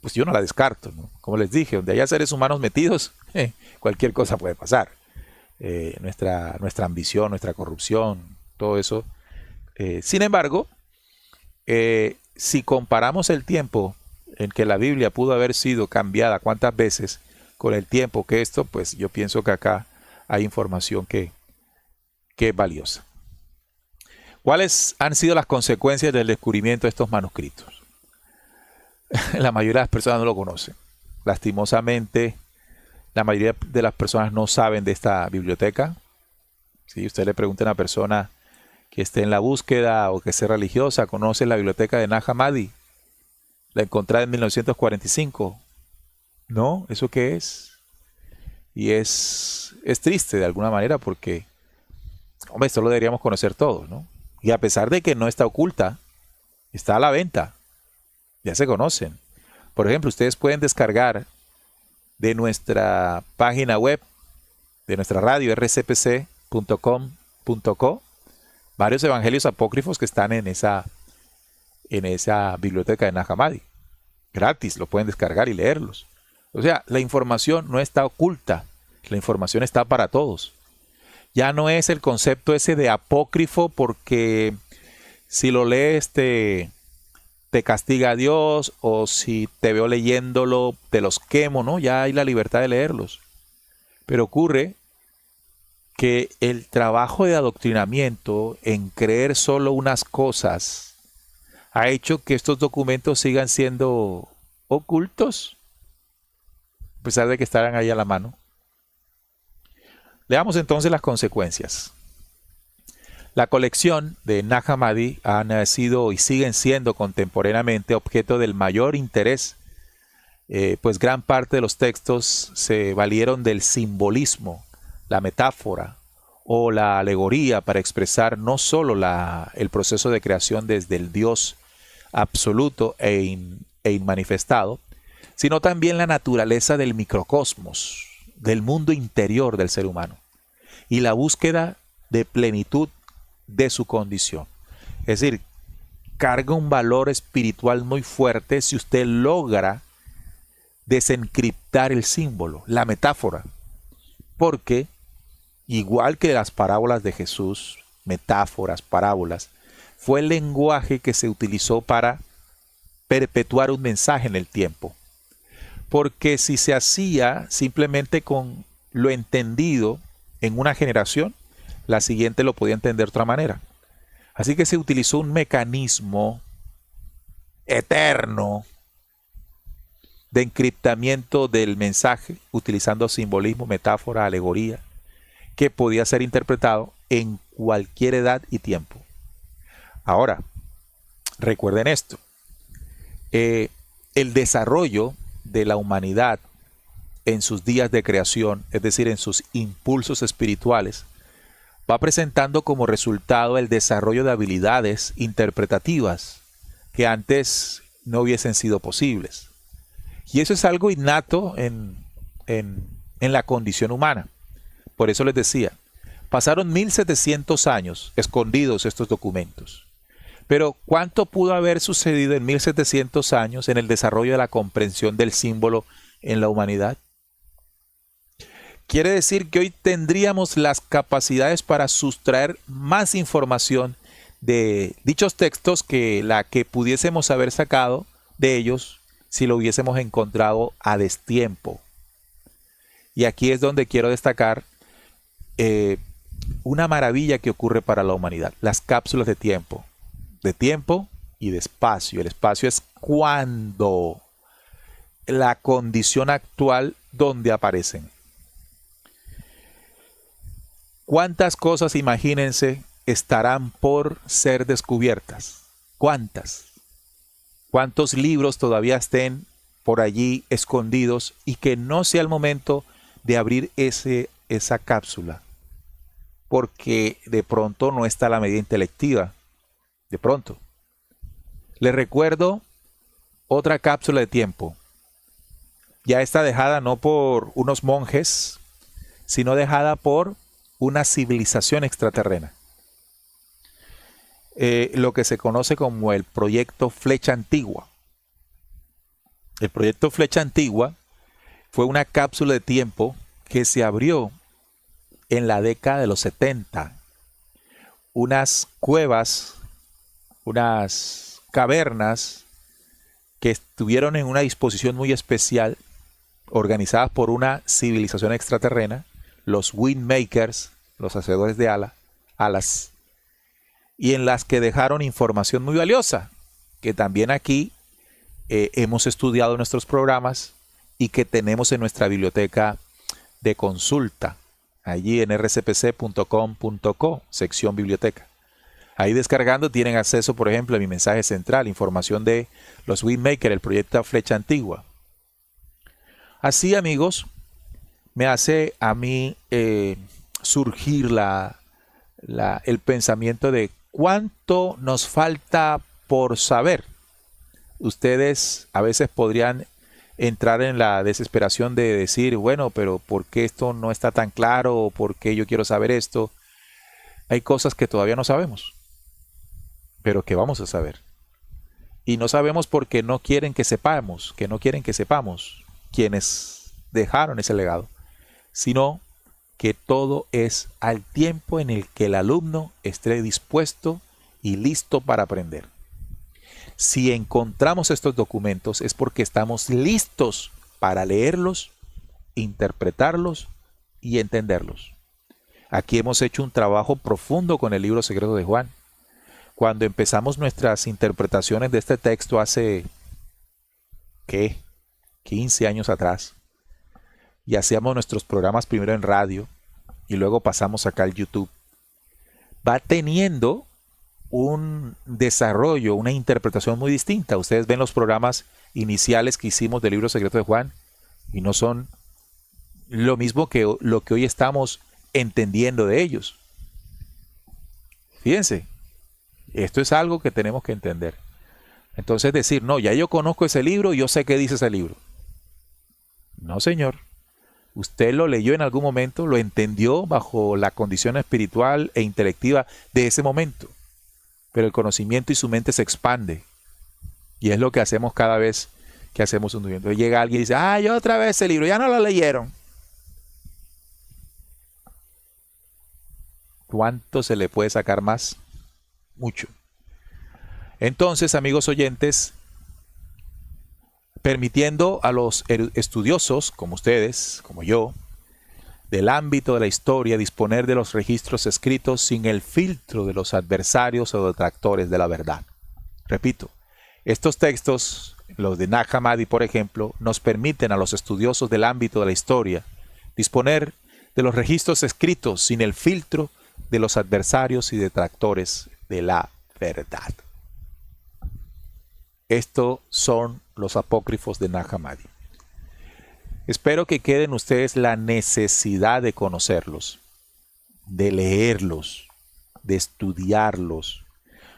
Pues yo no la descarto, ¿no? Como les dije, donde haya seres humanos metidos, cualquier cosa puede pasar. Nuestra ambición, nuestra corrupción, todo eso. Sin embargo, si comparamos el tiempo en que la Biblia pudo haber sido cambiada cuántas veces con el tiempo que esto, pues yo pienso que acá hay información que es valiosa. ¿Cuáles han sido las consecuencias del descubrimiento de estos manuscritos? La mayoría de las personas no lo conocen. Lastimosamente, la mayoría de las personas no saben de esta biblioteca. Si usted le pregunta a una persona que esté en la búsqueda o que sea religiosa, ¿conoce la biblioteca de Nag Hammadi? La encontré en 1945. ¿No? ¿Eso qué es? Y es triste de alguna manera porque, hombre, esto lo deberíamos conocer todos, ¿no? Y a pesar de que no está oculta, está a la venta. Ya se conocen. Por ejemplo, ustedes pueden descargar de nuestra página web, de nuestra radio, rcpc.com.co, varios evangelios apócrifos que están en esa biblioteca de Nag Hammadi. Gratis, lo pueden descargar y leerlos. O sea, la información no está oculta, la información está para todos. Ya no es el concepto ese de apócrifo porque si lo lees te castiga a Dios, o si te veo leyéndolo te los quemo, ¿no? Ya hay la libertad de leerlos. Pero ocurre que el trabajo de adoctrinamiento en creer solo unas cosas ha hecho que estos documentos sigan siendo ocultos, a pesar de que estarán ahí a la mano. Leamos entonces las consecuencias. La colección de Nag Hammadi han sido y siguen siendo contemporáneamente objeto del mayor interés, pues gran parte de los textos se valieron del simbolismo, la metáfora o la alegoría para expresar no solo el proceso de creación desde el Dios absoluto e inmanifestado, sino también la naturaleza del microcosmos, del mundo interior del ser humano y la búsqueda de plenitud de su condición. Es decir, carga un valor espiritual muy fuerte si usted logra desencriptar el símbolo, la metáfora, porque igual que las parábolas de Jesús, metáforas, parábolas, fue el lenguaje que se utilizó para perpetuar un mensaje en el tiempo. Porque si se hacía simplemente con lo entendido en una generación, la siguiente lo podía entender de otra manera. Así que se utilizó un mecanismo eterno de encriptamiento del mensaje, utilizando simbolismo, metáfora, alegoría, que podía ser interpretado en cualquier edad y tiempo. Ahora, recuerden esto, el desarrollo de la humanidad en sus días de creación, es decir, en sus impulsos espirituales, va presentando como resultado el desarrollo de habilidades interpretativas que antes no hubiesen sido posibles. Y eso es algo innato en la condición humana. Por eso les decía, pasaron 1700 años escondidos estos documentos. Pero ¿cuánto pudo haber sucedido en 1700 años en el desarrollo de la comprensión del símbolo en la humanidad? Quiere decir que hoy tendríamos las capacidades para sustraer más información de dichos textos que la que pudiésemos haber sacado de ellos si lo hubiésemos encontrado a destiempo. Y aquí es donde quiero destacar una maravilla que ocurre para la humanidad, las cápsulas de tiempo y de espacio. El espacio es cuando la condición actual donde aparecen. ¿Cuántas cosas, imagínense, estarán por ser descubiertas? ¿Cuántas? ¿Cuántos libros todavía estén por allí escondidos y que no sea el momento de abrir esa cápsula? Porque de pronto no está la medida intelectiva. De pronto. Les recuerdo otra cápsula de tiempo. Ya está dejada no por unos monjes, sino dejada por una civilización extraterrena. Lo que se conoce como el proyecto Flecha Antigua. El proyecto Flecha Antigua fue una cápsula de tiempo que se abrió en la década de los 70. Unas cuevas, unas cavernas que estuvieron en una disposición muy especial, organizadas por una civilización extraterrena, los Windmakers, los hacedores de alas, y en las que dejaron información muy valiosa, que también aquí hemos estudiado en nuestros programas y que tenemos en nuestra biblioteca de consulta, allí en rcpc.com.co, sección biblioteca. Ahí descargando tienen acceso, por ejemplo, a mi mensaje central, información de los Windmakers, el proyecto Flecha Antigua. Así, amigos, me hace a mí surgir el pensamiento de cuánto nos falta por saber. Ustedes a veces podrían entrar en la desesperación de decir, bueno, pero ¿por qué esto no está tan claro? ¿O por qué yo quiero saber esto? Hay cosas que todavía no sabemos, pero que vamos a saber. Y no sabemos porque no quieren que sepamos, quienes dejaron ese legado, sino que todo es al tiempo en el que el alumno esté dispuesto y listo para aprender. Si encontramos estos documentos es porque estamos listos para leerlos, interpretarlos y entenderlos. Aquí hemos hecho un trabajo profundo con el libro secreto de Juan. Cuando empezamos nuestras interpretaciones de este texto hace, 15 años atrás, y hacíamos nuestros programas primero en radio y luego pasamos acá al YouTube, va teniendo un desarrollo, una interpretación muy distinta. Ustedes ven los programas iniciales que hicimos del libro secreto de Juan y no son lo mismo que lo que hoy estamos entendiendo de ellos. Fíjense, esto es algo que tenemos que entender. Entonces decir, no, ya yo conozco ese libro, yo sé qué dice ese libro. No, señor. Usted lo leyó en algún momento, lo entendió bajo la condición espiritual e intelectiva de ese momento. Pero el conocimiento y su mente se expande. Y es lo que hacemos cada vez que hacemos un estudio. Entonces llega alguien y dice, yo otra vez ese libro, ya no lo leyeron. ¿Cuánto se le puede sacar más? Mucho. Entonces, amigos oyentes, permitiendo a los estudiosos, como ustedes, como yo, del ámbito de la historia, disponer de los registros escritos sin el filtro de los adversarios o detractores de la verdad. Repito, estos textos, los de Nag Hammadi, por ejemplo, nos permiten a los estudiosos del ámbito de la historia disponer de los registros escritos sin el filtro de los adversarios y detractores de la verdad. Estos son los apócrifos de Nag Hammadi. Espero que quede en ustedes la necesidad de conocerlos, de leerlos, de estudiarlos.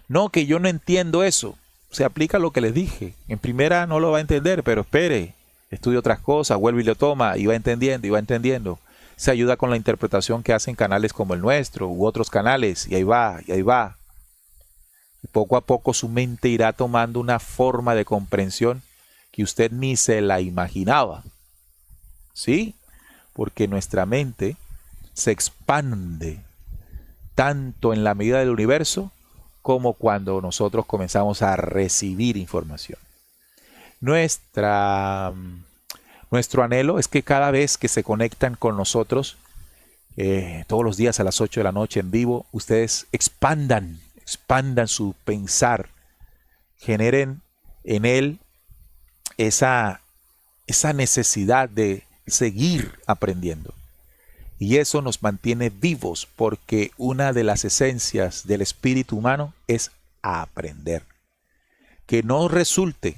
No, que yo no entiendo eso. Se aplica lo que les dije. En primera no lo va a entender, pero espere, estudie otras cosas, vuelve y lo toma y va entendiendo y va entendiendo. Se ayuda con la interpretación que hacen canales como el nuestro u otros canales y ahí va, y ahí va. Y poco a poco su mente irá tomando una forma de comprensión que usted ni se la imaginaba. ¿Sí? Porque nuestra mente se expande tanto en la medida del universo como cuando nosotros comenzamos a recibir información. Nuestro anhelo es que cada vez que se conectan con nosotros, todos los días a las 8 de la noche en vivo, ustedes expandan su pensar, generen en él esa necesidad de seguir aprendiendo. Y eso nos mantiene vivos porque una de las esencias del espíritu humano es aprender. Que no resulte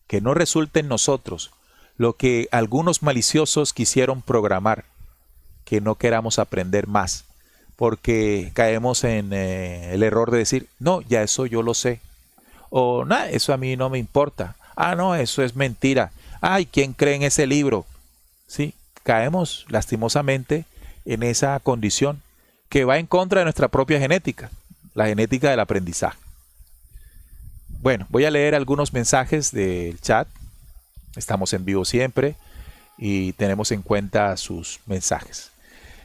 en nosotros lo que algunos maliciosos quisieron programar, que no queramos aprender más, porque caemos en el error de decir, no, ya eso yo lo sé, o no, eso a mí no me importa, no, eso es mentira, ¿quién cree en ese libro? Sí, caemos lastimosamente en esa condición que va en contra de nuestra propia genética, la genética del aprendizaje. Bueno, voy a leer algunos mensajes del chat. Estamos en vivo siempre y tenemos en cuenta sus mensajes.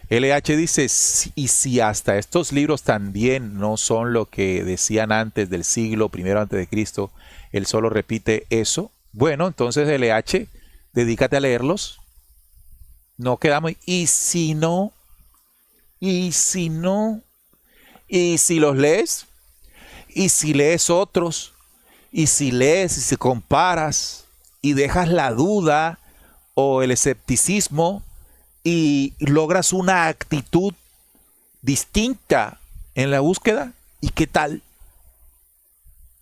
LH dice, y si hasta estos libros también no son lo que decían antes del siglo I antes de Cristo, él solo repite eso. Bueno, entonces LH, dedícate a leerlos. No quedamos, y si los lees, y si lees otros, y si comparas, y dejas la duda o el escepticismo y logras una actitud distinta en la búsqueda, ¿y qué tal?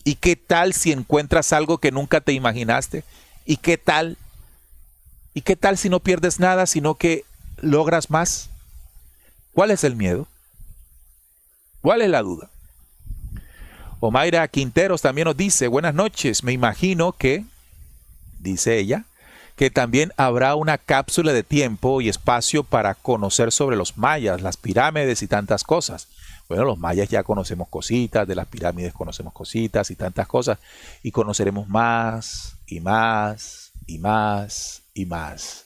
¿Y qué tal si encuentras algo que nunca te imaginaste? ¿Y qué tal? ¿Y qué tal si no pierdes nada, sino que logras más? ¿Cuál es el miedo? ¿Cuál es la duda? Omaira Quinteros también nos dice, buenas noches, me imagino que, dice ella, que también habrá una cápsula de tiempo y espacio para conocer sobre los mayas, las pirámides y tantas cosas. Bueno, los mayas ya conocemos cositas, de las pirámides conocemos cositas y tantas cosas, y conoceremos más y más y más y más.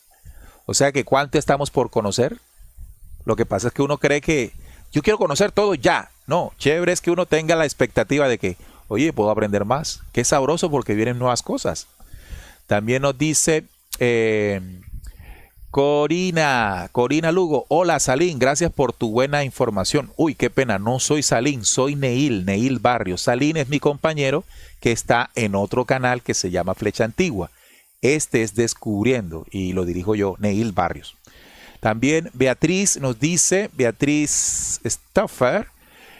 O sea que ¿cuánto estamos por conocer? Lo que pasa es que uno cree que yo quiero conocer todo ya. No, chévere es que uno tenga la expectativa de que, oye, puedo aprender más. Qué sabroso porque vienen nuevas cosas. También nos dice Corina Lugo. Hola Salín, gracias por tu buena información. Uy, qué pena, no soy Salín, soy Neil Barrios. Salín es mi compañero que está en otro canal que se llama Flecha Antigua. Este es Descubriendo y lo dirijo yo, Neil Barrios. También Beatriz nos dice, Beatriz Stoffer,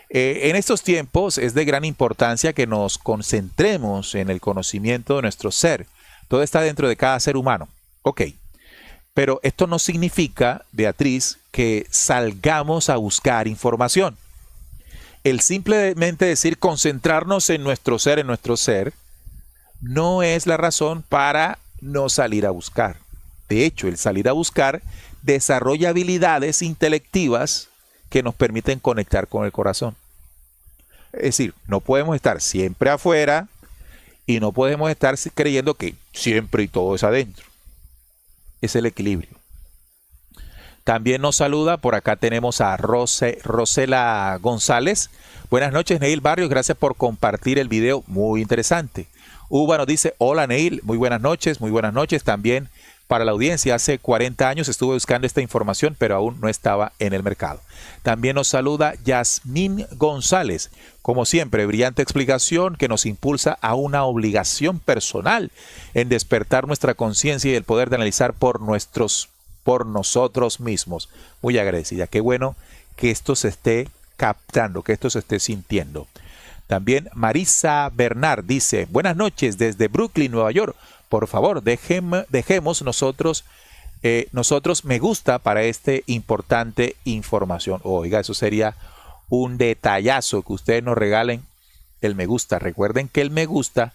en estos tiempos es de gran importancia que nos concentremos en el conocimiento de nuestro ser. Todo está dentro de cada ser humano. Ok, pero esto no significa, Beatriz, que salgamos a buscar información. El simplemente decir concentrarnos en nuestro ser, no es la razón para no salir a buscar. De hecho, el salir a buscar desarrolla habilidades intelectivas que nos permiten conectar con el corazón. Es decir, no podemos estar siempre afuera y no podemos estar creyendo que siempre y todo es adentro. Es el equilibrio. También nos saluda, por acá tenemos a Rosela González. Buenas noches, Neil Barrios, gracias por compartir el video, muy interesante. Uva nos dice, hola Neil, muy buenas noches, también para la audiencia. Hace 40 años estuve buscando esta información, pero aún no estaba en el mercado. También nos saluda Yasmín González. Como siempre, brillante explicación que nos impulsa a una obligación personal en despertar nuestra conciencia y el poder de analizar por nosotros mismos. Muy agradecida. Qué bueno que esto se esté captando, que esto se esté sintiendo. También Marisa Bernard dice, buenas noches desde Brooklyn, Nueva York. Por favor, dejemos nosotros me gusta para esta importante información. Oiga, eso sería un detallazo que ustedes nos regalen el me gusta. Recuerden que el me gusta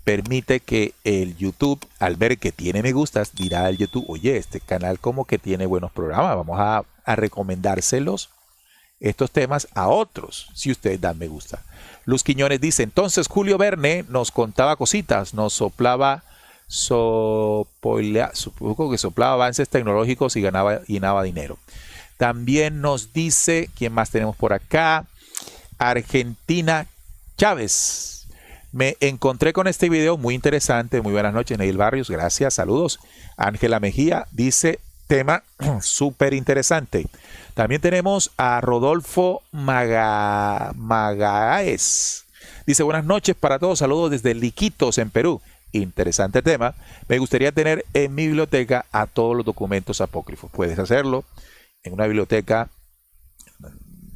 permite que el YouTube, al ver que tiene me gustas, dirá al YouTube, oye, este canal como que tiene buenos programas, vamos a recomendárselos estos temas a otros, si ustedes dan me gusta. Luz Quiñones dice, entonces Julio Verne nos contaba cositas, nos soplaba supongo que soplaba avances tecnológicos y ganaba dinero. También nos dice, ¿quién más tenemos por acá? Argentina Chávez. Me encontré con este video muy interesante. Muy buenas noches, Neil Barrios. Gracias, saludos. Ángela Mejía dice, tema súper interesante. También tenemos a Rodolfo Magaes. Dice, buenas noches para todos. Saludos desde Liquitos, en Perú. Interesante tema. Me gustaría tener en mi biblioteca a todos los documentos apócrifos. Puedes hacerlo en una biblioteca.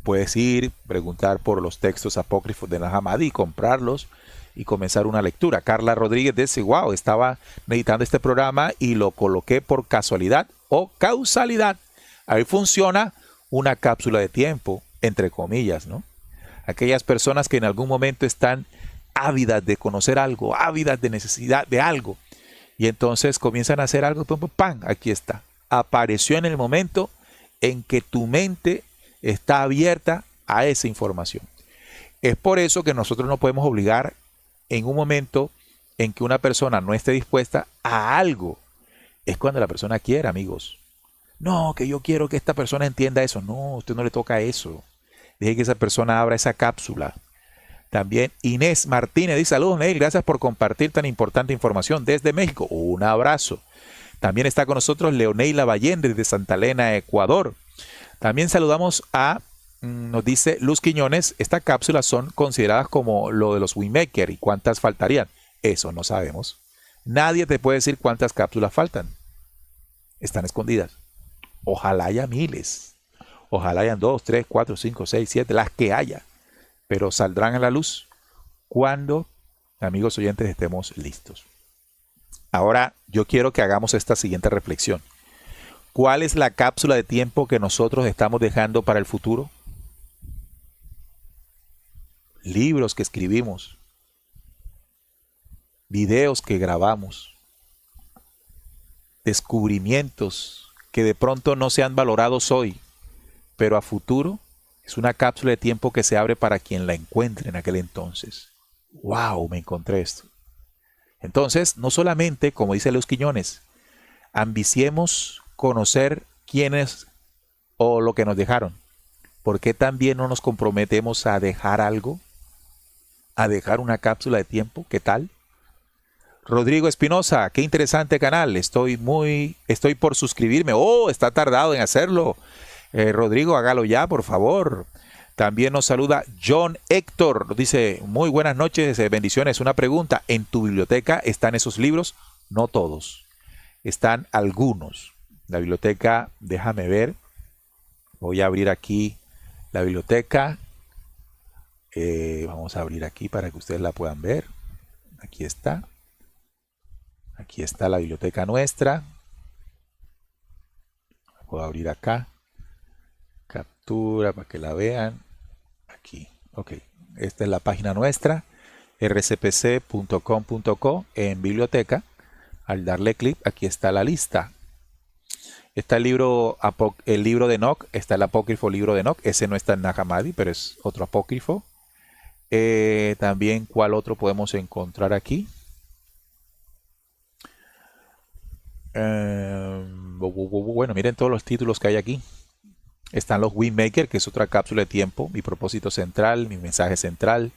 Puedes ir, preguntar por los textos apócrifos de Nag Hammadi, comprarlos y comenzar una lectura. Carla Rodríguez dice, wow, estaba meditando este programa y lo coloqué por casualidad o causalidad. Ahí funciona una cápsula de tiempo, entre comillas, ¿no? Aquellas personas que en algún momento están ávidas de conocer algo, ávidas de necesidad de algo, y entonces comienzan a hacer algo, ¡pam! Aquí está. Apareció en el momento en que tu mente está abierta a esa información. Es por eso que nosotros no podemos obligar en un momento en que una persona no esté dispuesta a algo. Es cuando la persona quiera, amigos. No, que yo quiero que esta persona entienda eso. No, a usted no le toca eso. Deje que esa persona abra esa cápsula. También Inés Martínez dice, saludos Neil, gracias por compartir tan importante información desde México. Un abrazo. También está con nosotros Leoneila Ballén desde Santa Elena, Ecuador. También saludamos a, nos dice Luz Quiñones, estas cápsulas son consideradas como lo de los Winmaker y cuántas faltarían. Eso no sabemos. Nadie te puede decir cuántas cápsulas faltan. Están escondidas. Ojalá haya miles. Ojalá hayan 2, 3, 4, 5, 6, 7, las que haya. Pero saldrán a la luz cuando, amigos oyentes, estemos listos. Ahora yo quiero que hagamos esta siguiente reflexión. ¿Cuál es la cápsula de tiempo que nosotros estamos dejando para el futuro? Libros que escribimos, videos que grabamos, descubrimientos que de pronto no sean valorados hoy, pero a futuro es una cápsula de tiempo que se abre para quien la encuentre en aquel entonces. ¡Wow! Me encontré esto. Entonces, no solamente, como dice Luz Quiñones, ambiciemos conocer quiénes o lo que nos dejaron. ¿Por qué también no nos comprometemos a dejar algo? ¿A dejar una cápsula de tiempo? ¿Qué tal? Rodrigo Espinosa, qué interesante canal. Estoy por suscribirme. ¡Oh! Está tardado en hacerlo. Rodrigo, hágalo ya, por favor. También nos saluda John Héctor. Nos dice, muy buenas noches, bendiciones. Una pregunta, ¿en tu biblioteca están esos libros? No todos. Están algunos. La biblioteca, déjame ver. Voy a abrir aquí la biblioteca. Vamos a abrir aquí para que ustedes la puedan ver. Aquí está. Aquí está la biblioteca nuestra. Puedo abrir acá. Captura para que la vean. Aquí. Ok. Esta es la página nuestra. rcpc.com.co en biblioteca. Al darle clic, aquí está la lista. Está el libro de Enoch, está el apócrifo libro de Enoch. Ese no está en Nag Hammadi, pero es otro apócrifo. También, ¿cuál otro podemos encontrar aquí? Bueno, miren todos los títulos que hay aquí. Están los Windmaker, que es otra cápsula de tiempo. Mi propósito central, mi mensaje central.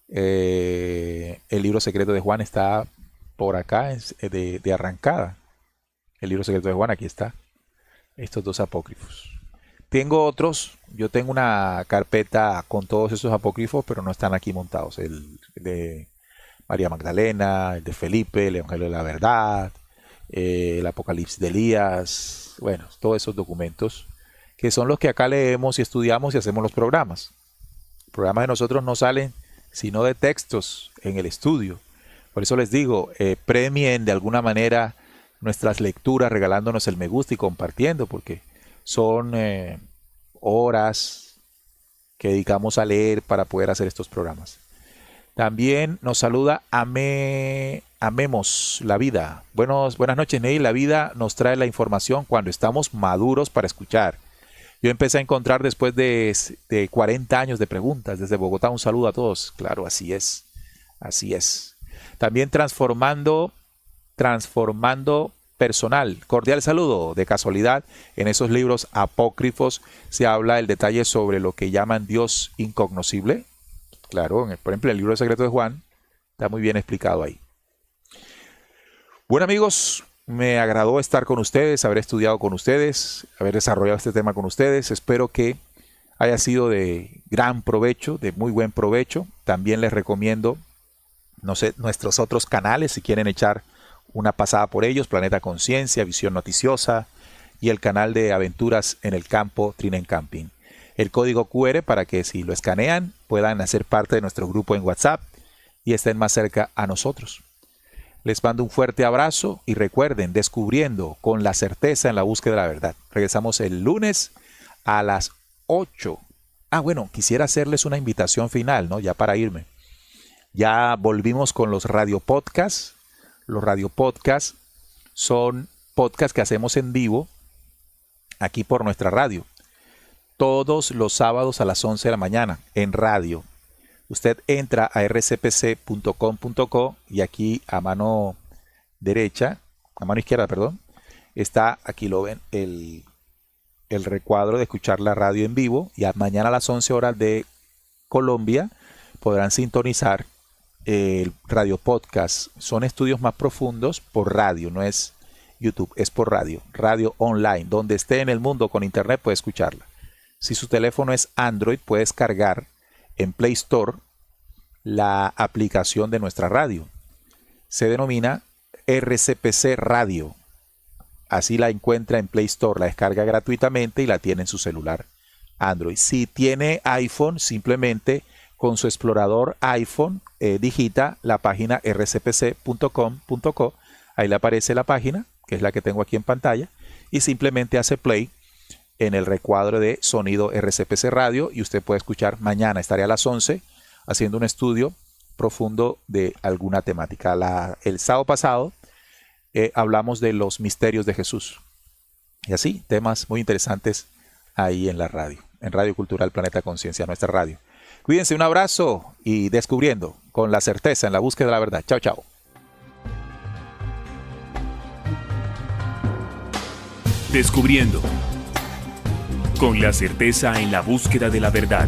El libro secreto de Juan está por acá, de arrancada. El libro secreto de Juan, aquí está. Estos dos apócrifos. Tengo otros. Yo tengo una carpeta con todos esos apócrifos, pero no están aquí montados. El de María Magdalena, el de Felipe, el Evangelio de la Verdad, el Apocalipsis de Elías. Bueno, todos esos documentos que son los que acá leemos y estudiamos y hacemos los programas. Los programas de nosotros no salen sino de textos en el estudio. Por eso les digo, premien de alguna manera nuestras lecturas regalándonos el me gusta y compartiendo, porque son horas que dedicamos a leer para poder hacer estos programas. También nos saluda Amemos la vida. Buenas noches, Ney. La vida nos trae la información cuando estamos maduros para escuchar. Yo empecé a encontrar después de 40 años de preguntas. Desde Bogotá, un saludo a todos. Claro, así es. Así es. También transformando personal. Cordial saludo. De casualidad, en esos libros apócrifos se habla el detalle sobre lo que llaman Dios incognoscible. Claro, por ejemplo, el libro secreto de Juan está muy bien explicado ahí. Bueno, amigos, me agradó estar con ustedes, haber estudiado con ustedes, haber desarrollado este tema con ustedes. Espero que haya sido de gran provecho, de muy buen provecho. También les recomiendo, nuestros otros canales, si quieren echar una pasada por ellos: Planeta Conciencia, Visión Noticiosa y el canal de Aventuras en el Campo, Trinen Camping. El código QR para que si lo escanean puedan hacer parte de nuestro grupo en WhatsApp y estén más cerca a nosotros. Les mando un fuerte abrazo y recuerden, descubriendo con la certeza en la búsqueda de la verdad. Regresamos el lunes a las 8. Bueno, quisiera hacerles una invitación final, ¿no? Ya para irme. Ya volvimos con los radio podcasts. Los radio podcasts son podcasts que hacemos en vivo aquí por nuestra radio. Todos los sábados a las 11 de la mañana en radio. Usted entra a rcpc.com.co y aquí a mano izquierda, está, aquí lo ven, el recuadro de escuchar la radio en vivo. Y mañana a las 11 horas de Colombia podrán sintonizar el radio podcast. Son estudios más profundos por radio, no es YouTube, es por radio. Radio online, donde esté en el mundo con internet puede escucharla. Si su teléfono es Android, puede descargar en Play Store la aplicación de nuestra radio. Se denomina RCPC Radio. Así la encuentra en Play Store, la descarga gratuitamente y la tiene en su celular Android. Si tiene iPhone, simplemente con su explorador iPhone digita la página rcpc.com.co. Ahí le aparece la página, que es la que tengo aquí en pantalla, y simplemente hace play en el recuadro de sonido RCPC Radio y usted puede escuchar. Mañana estaré a las 11 haciendo un estudio profundo de alguna temática. El sábado pasado hablamos de los misterios de Jesús. Y así, temas muy interesantes ahí en la radio, en Radio Cultural Planeta Conciencia, nuestra radio. Cuídense, un abrazo y descubriendo con la certeza en la búsqueda de la verdad. Chao, chao. Descubriendo con la certeza en la búsqueda de la verdad.